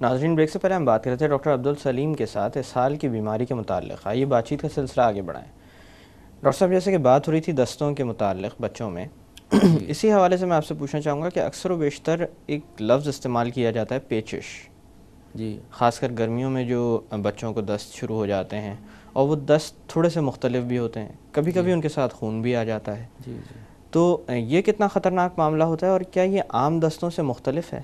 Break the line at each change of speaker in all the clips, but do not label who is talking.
ناظرین، بریک سے پہلے ہم بات کر رہے تھے ڈاکٹر عبدالسلیم کے ساتھ اسہال کی بیماری کے متعلق. آئیے بات چیت کا سلسلہ آگے بڑھائیں. ڈاکٹر صاحب، جیسے کہ بات ہو رہی تھی دستوں کے متعلق بچوں میں، اسی حوالے سے میں آپ سے پوچھنا چاہوں گا کہ اکثر و بیشتر ایک لفظ استعمال کیا جاتا ہے پیچش.
جی،
خاص کر گرمیوں میں جو بچوں کو دست شروع ہو جاتے ہیں، اور وہ دست تھوڑے سے مختلف بھی ہوتے ہیں، کبھی کبھی ان کے ساتھ خون بھی آ جاتا ہے.
جی جی
تو یہ کتنا خطرناک معاملہ ہوتا ہے، اور کیا یہ عام دستوں سے مختلف ہے؟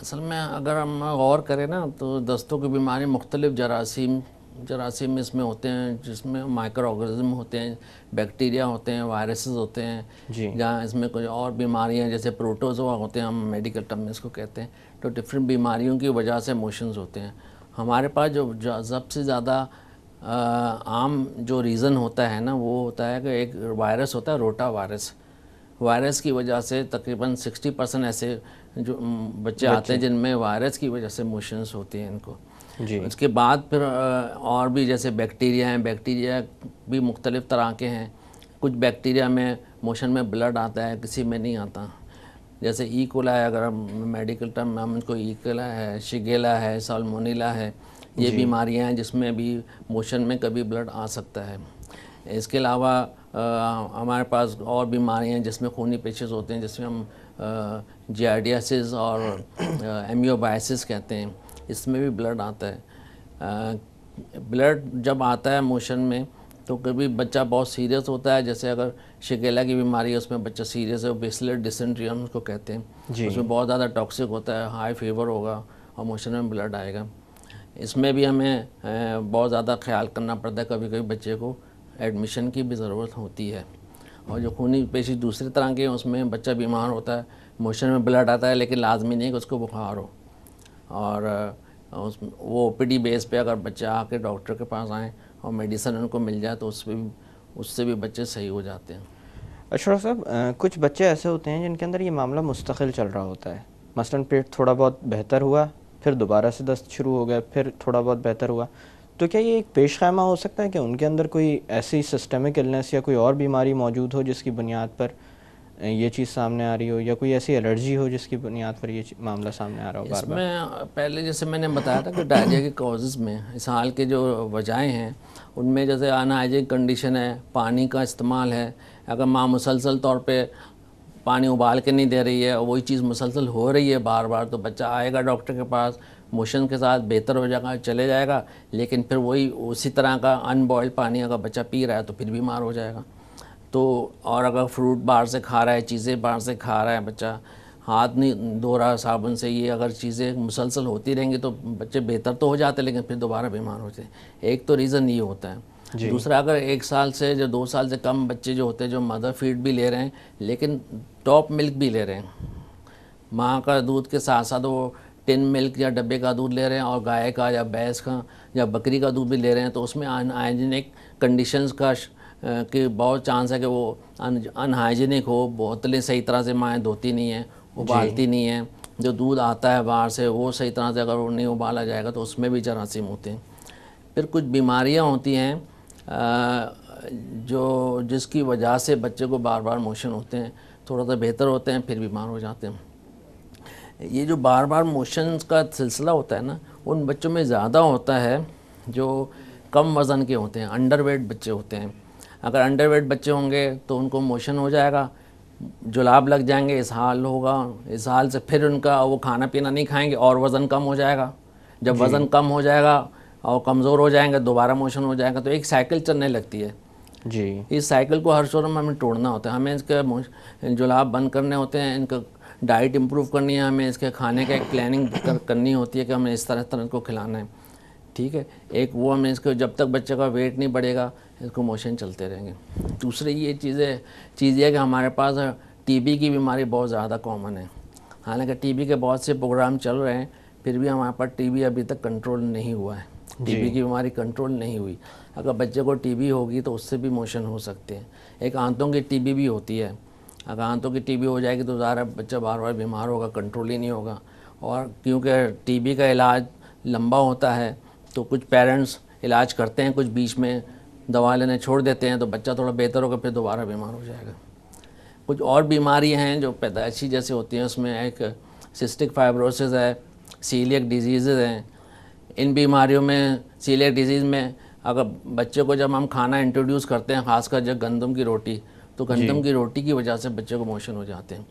اصل میں اگر ہم غور کریں نا تو دستوں کی بیماری مختلف جراثیم اس میں ہوتے ہیں، جس میں مائکرو آرگنزم ہوتے ہیں، بیکٹیریا ہوتے ہیں، وائرسز ہوتے ہیں.
جی
جہاں اس میں کچھ اور بیماریاں جیسے پروٹوزوا ہوتے ہیں، ہم میڈیکل ٹرم میں اس کو کہتے ہیں. تو ڈفرینٹ بیماریوں کی وجہ سے موشنز ہوتے ہیں. ہمارے پاس جو سب سے زیادہ عام جو ریزن ہوتا ہے نا، وہ ہوتا ہے کہ ایک وائرس ہوتا ہے، روٹا وائرس کی وجہ سے تقریباً 60% ایسے جو بچے آتے ہیں جن میں وائرس کی وجہ سے موشنز ہوتی ہیں ان کو.
جی
اس کے بعد پھر اور بھی جیسے بیکٹیریا ہیں، بیکٹیریا بھی مختلف طرح کے ہیں. کچھ بیکٹیریا میں موشن میں بلڈ آتا ہے، کسی میں نہیں آتا. جیسے ای کولا ہے، اگر ہم میڈیکل ٹرم میں ہم ان کو ای کولا ہے، شگیلا ہے، سالمونیلا ہے، یہ بیماریاں ہیں جس میں بھی موشن میں کبھی بلڈ آ سکتا ہے. اس کے علاوہ ہمارے پاس اور بیماریاں ہیں جس میں خونی پیچز ہوتے ہیں، جس میں ہم جیارڈیاسز اور ایمیوبائسس کہتے ہیں. اس میں بھی بلڈ آتا ہے. بلڈ جب آتا ہے موشن میں تو کبھی بچہ بہت سیریس ہوتا ہے، جیسے اگر شگیلا کی بیماری ہے اس میں بچہ سیریس ہے، بیسیلر ڈیسنٹری ہم اس کو کہتے ہیں. اس میں بہت زیادہ ٹاکسک ہوتا ہے، ہائی فیور ہوگا اور موشن میں بلڈ آئے گا. اس میں بھی ہمیں بہت زیادہ خیال کرنا پڑتا ہے. کبھی کبھی بچے کو ایڈمیشن کی بھی ضرورت ہوتی ہے. اور جو خونی پیشی دوسری طرح کے ہیں اس میں بچہ بیمار ہوتا ہے، موشن میں بلڈ آتا ہے، لیکن لازمی نہیں کہ اس کو بخار ہو. اور وہ او پی ڈی بیس پہ اگر بچہ آ کے ڈاکٹر کے پاس آئیں اور میڈیسن ان کو مل جائے تو اس سے بھی بچے صحیح ہو جاتے ہیں.
اشرف صاحب، کچھ بچے ایسے ہوتے ہیں جن کے اندر یہ معاملہ مستقل چل رہا ہوتا ہے. مثلاً پیٹ تھوڑا بہت بہتر ہوا، پھر دوبارہ سے دست شروع ہو گیا، پھر تھوڑا بہت بہتر ہوا. تو کیا یہ ایک پیش خیمہ ہو سکتا ہے کہ ان کے اندر کوئی ایسی سسٹمک النس یا کوئی اور بیماری موجود ہو جس کی بنیاد پر یہ چیز سامنے آ رہی ہو، یا کوئی ایسی الرجی ہو جس کی بنیاد پر یہ معاملہ سامنے آ رہا ہو بار
اس
بار؟
میں پہلے جیسے میں نے بتایا تھا کہ ڈائریا کے کازز میں اسہال کے جو وجہیں ہیں ان میں جیسے ان ہائیجینک کنڈیشن ہے، پانی کا استعمال ہے. اگر ماں مسلسل طور پہ پانی ابال کے نہیں دے رہی ہے اور وہی چیز مسلسل ہو رہی ہے بار بار، تو بچہ آئے گا ڈاکٹر کے پاس، موشن کے ساتھ بہتر ہو جائے گا، چلے جائے گا، لیکن پھر وہی اسی طرح کا ان بوائلڈ پانی اگر بچہ پی رہا ہے تو پھر بیمار ہو جائے گا. تو اور اگر فروٹ باہر سے کھا رہا ہے، چیزیں باہر سے کھا رہا ہے بچہ، ہاتھ نہیں دھو رہا صابن سے، یہ اگر چیزیں مسلسل ہوتی رہیں گی تو بچے بہتر تو ہو جاتے لیکن پھر دوبارہ بیمار ہوتے ہیں. ایک تو ریزن یہ ہوتا ہے. دوسرا، اگر 1 سال سے جو 2 سال سے کم بچے جو ہوتے ہیں جو مدر فیڈ بھی لے رہے ہیں لیکن ٹاپ ملک بھی لے رہے ہیں، ماں کا دودھ کے ساتھ ساتھ وہ ٹن ملک یا ڈبے کا دودھ لے رہے ہیں، اور گائے کا یا بھینس کا یا بکری کا دودھ بھی لے رہے ہیں، تو اس میں ان ہائیجینک کنڈیشنز کا کہ بہت چانس ہے کہ وہ ان ہائیجینک ہو. بوتلیں صحیح طرح سے مائیں دھوتی نہیں ہیں، ابالتی نہیں ہیں. جو دودھ آتا ہے باہر سے وہ صحیح طرح سے اگر وہ نہیں ابالا جائے گا تو اس میں بھی جراثیم ہوتے ہیں. پھر کچھ بیماریاں ہوتی ہیں جس کی وجہ سے بچے کو بار بار موشن ہوتے ہیں، تھوڑا سا بہتر ہوتے ہیں پھر بیمار ہو جاتے ہیں. یہ جو بار بار موشنز کا سلسلہ ہوتا ہے نا، ان بچوں میں زیادہ ہوتا ہے جو کم وزن کے ہوتے ہیں، انڈر ویٹ بچے ہوتے ہیں. اگر انڈر ویٹ بچے ہوں گے تو ان کو موشن ہو جائے گا، جلاب لگ جائیں گے، اسہال ہوگا، اسہال سے پھر ان کا وہ کھانا پینا نہیں کھائیں گے اور وزن کم ہو جائے گا. جب وزن کم ہو جائے گا اور کمزور ہو جائیں گے دوبارہ موشن ہو جائے گا، تو ایک سائیکل چلنے لگتی ہے. اس سائیکل کو ہر صورت میں ہمیں توڑنا ہوتا ہے. ہمیں اس کے جلاب بند کرنے ہوتے ہیں، ان کا ڈائٹ امپروو کرنی ہے، ہمیں اس کے کھانے کا ایک پلاننگ کرنی ہوتی ہے کہ ہمیں اس طرح کو کھلانا ہے. ٹھیک ہے، ایک وہ ہمیں اس کو جب تک بچے کا ویٹ نہیں بڑھے گا اس کو موشن چلتے رہیں گے. دوسری یہ چیز یہ ہے کہ ہمارے پاس ٹی بی کی بیماری بہت زیادہ کامن ہے. حالانکہ ٹی بی کے بہت سے پروگرام چل رہے ہیں، پھر بھی ہمارے پاس ٹی بی ابھی تک کنٹرول نہیں ہوا ہے. ٹی بی کی بیماری کنٹرول نہیں ہوئی. اگر بچے کو ٹی بی ہوگی تو اس سے بھی موشن ہو سکتے ہیں. ایک آنتوں کی ٹی بی بھی ہوتی ہے. اگر آنتوں کی ٹی بی ہو جائے گی تو ظاہر بچہ بار بار بیمار ہوگا، کنٹرول ہی نہیں ہوگا. اور کیونکہ ٹی بی کا علاج لمبا ہوتا ہے تو کچھ پیرنٹس علاج کرتے ہیں، کچھ بیچ میں دوا لینے چھوڑ دیتے ہیں، تو بچہ تھوڑا بہتر ہوگا پھر دوبارہ بیمار ہو جائے گا. کچھ اور بیماری ہیں جو پیدائشی جیسے ہوتی ہیں، اس میں ایک سسٹک فائبروسس ہے، سیلیک ڈیزیزز ہیں. ان بیماریوں میں سیلیک ڈیزیز میں اگر بچے کو جب ہم کھانا انٹروڈیوس کرتے ہیں، خاص کر جب گندم کی روٹی، تو گندم کی روٹی کی وجہ سے بچے کو موشن ہو جاتے ہیں.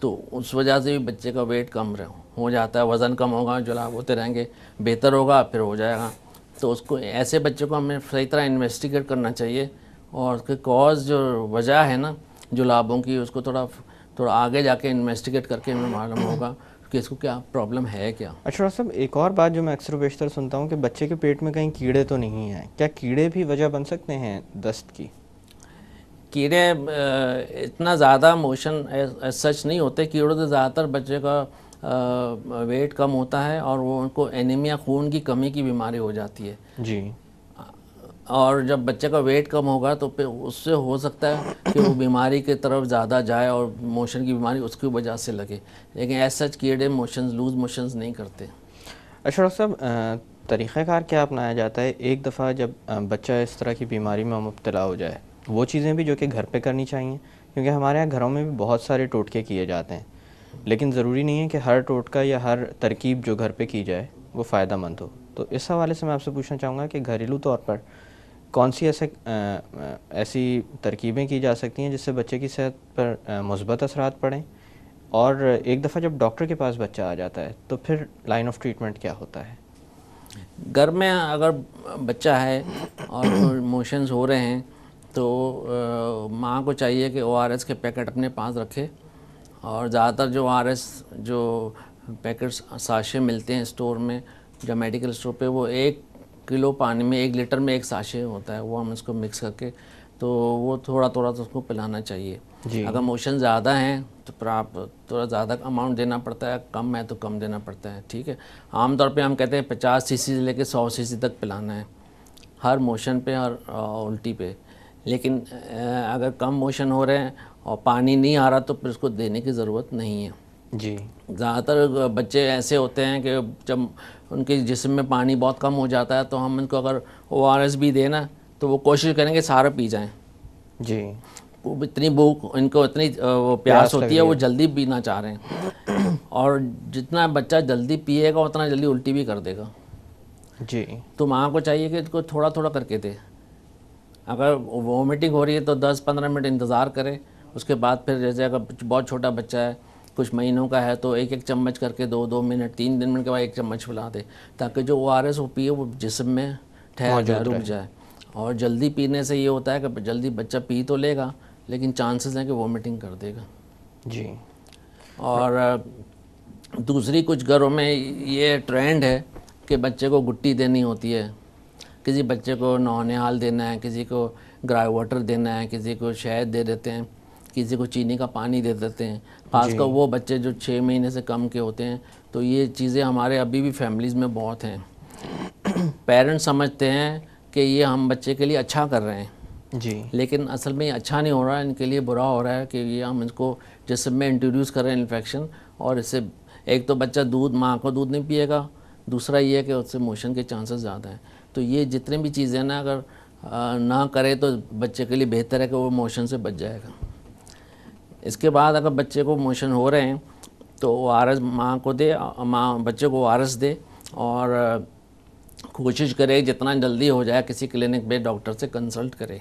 تو اس وجہ سے بھی بچے کا ویٹ کم ہو جاتا ہے، وزن کم ہوگا، جلاب ہوتے رہیں گے، بہتر ہوگا پھر ہو جائے گا. تو اس کو ایسے بچے کو ہمیں صحیح طرح انویسٹیگیٹ کرنا چاہیے، اور اس کے کاز جو وجہ ہے نا جلابوں کی، اس کو تھوڑا آگے جا کے انویسٹیگیٹ کر کے ہمیں معلوم ہوگا کہ اس کو کیا پرابلم ہے کیا.
اچھا ڈاکٹر صاحب، ایک اور بات جو میں اکثر و بیشتر سنتا ہوں کہ بچے کے پیٹ میں کہیں کیڑے تو نہیں ہیں، کیا کیڑے بھی وجہ بن سکتے ہیں دست کی؟
کیڑے اتنا زیادہ موشن سچ نہیں ہوتے. کیڑوں سے زیادہ تر بچے کا ویٹ کم ہوتا ہے، اور وہ ان کو اینیمیا، خون کی کمی کی بیماری ہو جاتی ہے.
جی.
اور جب بچے کا ویٹ کم ہوگا تو پھر اس سے ہو سکتا ہے کہ وہ بیماری کی طرف زیادہ جائے اور موشن کی بیماری اس کی وجہ سے لگے. لیکن ایز سچ کیڑے لوز موشنز نہیں کرتے.
اچھا ڈاکٹر صاحب، طریقہ کار کیا اپنایا جاتا ہے ایک دفعہ جب بچہ اس طرح کی بیماری میں مبتلا ہو جائے؟ وہ چیزیں بھی جو کہ گھر پہ کرنی چاہیے، کیونکہ ہمارے یہاں گھروں میں بھی بہت سارے ٹوٹکے کیے جاتے ہیں، لیکن ضروری نہیں ہے کہ ہر ٹوٹکا یا ہر ترکیب جو گھر پہ کی جائے وہ فائدہ مند ہو. تو اس حوالے سے میں آپ سے پوچھنا چاہوں گا کہ گھریلو طور پر کون سی ایسی ترکیبیں کی جا سکتی ہیں جس سے بچے کی صحت پر مثبت اثرات پڑیں، اور ایک دفعہ جب ڈاکٹر کے پاس بچہ آ جاتا ہے تو پھر لائن آف ٹریٹمنٹ کیا ہوتا ہے؟
گھر میں اگر بچہ ہے اور موشنز ہو رہے ہیں تو ماں کو چاہیے کہ او آر ایس کے پیکٹ اپنے پاس رکھے. اور زیادہ تر جو آر ایس جو پیکٹس ساشے ملتے ہیں اسٹور میں یا میڈیکل اسٹور پہ، وہ 1 کلو پانی میں 1 لیٹر میں 1 ساشے ہوتا ہے، وہ ہم اس کو مکس کر کے تو وہ تھوڑا تو اس کو پلانا چاہیے.
جی.
اگر موشن زیادہ ہیں تو پھر آپ تھوڑا زیادہ اماؤنٹ دینا پڑتا ہے، کم ہے تو کم دینا پڑتا ہے. ٹھیک ہے. عام طور پہ ہم کہتے ہیں 50 cc سے لے کے 100 cc تک پلانا ہے ہر موشن پہ اور الٹی پہ. لیکن اگر کم موشن ہو رہے ہیں اور پانی نہیں آ رہا تو پھر اس کو دینے کی ضرورت نہیں ہے.
جی.
زیادہ تر بچے ایسے ہوتے ہیں کہ جب ان کے جسم میں پانی بہت کم ہو جاتا ہے تو ہم ان کو اگر او آر ایس بھی دیں نا تو وہ کوشش کریں گے سارا پی جائیں.
جی.
وہ اتنی بھوک ان کو اتنی پیاس ہوتی ہے، وہ جلدی پینا چاہ رہے ہیں، اور جتنا بچہ جلدی پیے گا اتنا جلدی الٹی بھی کر دے گا.
جی.
تو ماں کو چاہیے کہ اس کو تھوڑا تھوڑا کر کے دے. اگر وومیٹنگ ہو رہی ہے تو 10-15 منٹ انتظار کرے، اس کے بعد پھر جیسے اگر بہت چھوٹا بچہ ہے کچھ مہینوں کا ہے تو 1-1 چمچ کر کے 2-2 منٹ 3 منٹ کے بعد 1 چمچ پلا دے، تاکہ جو او آر ایس وہ پیے وہ جسم میں ٹھہر جائے، رک جائے. اور جلدی پینے سے یہ ہوتا ہے کہ جلدی بچہ پی تو لے گا لیکن چانسز ہیں کہ وومیٹنگ کر دے گا.
جی.
اور دوسری کچھ گھروں میں یہ ٹرینڈ ہے کہ بچے کو گٹی دینی ہوتی ہے، کسی بچے کو نونیال دینا ہے، کسی کو گرائی واٹر دینا ہے، کسی کو شہد دے دیتے ہیں، کسی کو چینی کا پانی دے دیتے ہیں، خاص کر وہ بچے جو 6 مہینے سے کم کے ہوتے ہیں. تو یہ چیزیں ہمارے ابھی بھی فیملیز میں بہت ہیں. پیرنٹس سمجھتے ہیں کہ یہ ہم بچے کے لیے اچھا کر رہے ہیں،
جی.
لیکن اصل میں یہ اچھا نہیں ہو رہا ہے، ان کے لیے برا ہو رہا ہے کہ یہ ہم اس کو جسم میں انٹروڈیوس کر رہے ہیں انفیکشن. اور اس سے ایک تو بچہ ماں کو دودھ نہیں پیے گا، دوسرا یہ ہے کہ اس سے موشن کے چانسز زیادہ ہیں. تو یہ جتنے بھی چیزیں نا اگر نہ کرے تو بچے کے لیے بہتر ہے کہ وہ موشن سے بچ جائے گا. اس کے بعد اگر بچے کو موشن ہو رہے ہیں تو او آر ایس ماں کو دے، ماں بچے کو او آر ایس دے، اور کوشش کرے جتنا جلدی ہو جائے کسی کلینک پہ ڈاکٹر سے کنسلٹ کرے.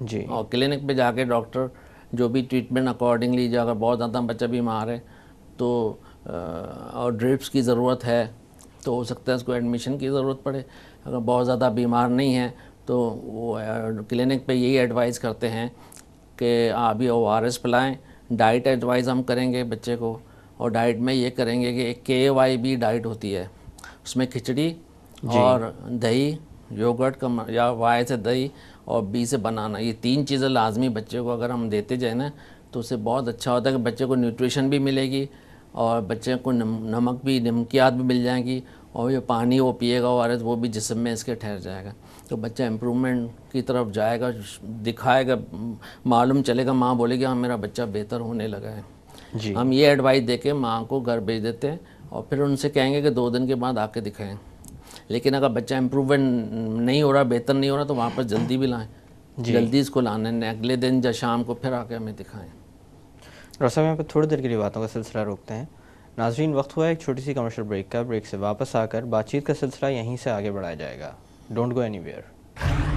جی.
اور کلینک پہ جا کے ڈاکٹر جو بھی ٹریٹمنٹ اکارڈنگلی، جو اگر بہت زیادہ بچہ بیمار ہے تو اور ڈرپس کی ضرورت ہے تو ہو سکتا ہے اس کو ایڈمیشن کی ضرورت پڑے. اگر بہت زیادہ بیمار نہیں ہے تو وہ کلینک پہ یہی ایڈوائز کرتے ہیں کہ آپ یہ او آر ایس پلائیں. ڈائٹ ایڈوائز ہم کریں گے بچے کو، اور ڈائٹ میں یہ کریں گے کہ ایک KYB ڈائٹ ہوتی ہے، اس میں کھچڑی اور دہی، یوگرٹ کا یا Y سے دہی اور B سے بنانا، یہ 3 چیزیں لازمی بچے کو اگر ہم دیتے جائیں نا تو اس سے بہت اچھا ہوتا ہے کہ بچے کو نیوٹریشن بھی ملے گی اور بچے کو نمک بھی، نمکیات بھی مل جائیں گی، اور یہ پانی وہ پیے گا او آر ایس وہ بھی جسم میں اس کے ٹھہر جائے گا. تو بچہ امپرومنٹ کی طرف جائے گا، دکھائے گا، معلوم چلے گا، ماں بولے گی ہاں میرا بچہ بہتر ہونے لگا ہے.
جی.
ہم یہ ایڈوائز دے کے ماں کو گھر بھیج دیتے ہیں اور پھر ان سے کہیں گے کہ 2 دن کے بعد آ کے دکھائیں. لیکن اگر بچہ امپرومنٹ نہیں ہو رہا، بہتر نہیں ہو رہا تو وہاں پر جلدی بھی لائیں. جلدی اس کو لانا ہے، اگلے دن یا شام کو پھر آ کے ہمیں دکھائیں.
ڈاکٹر صاحب یہاں پہ تھوڑی دیر کے لیے باتوں کا سلسلہ روکتے ہیں. ناظرین وقت ہوا ہے ایک چھوٹی سی کمرشل بریک کا. بریک سے واپس آ کر بات چیت کا سلسلہ یہیں سے آگے بڑھایا جائے گا. Don't go any where.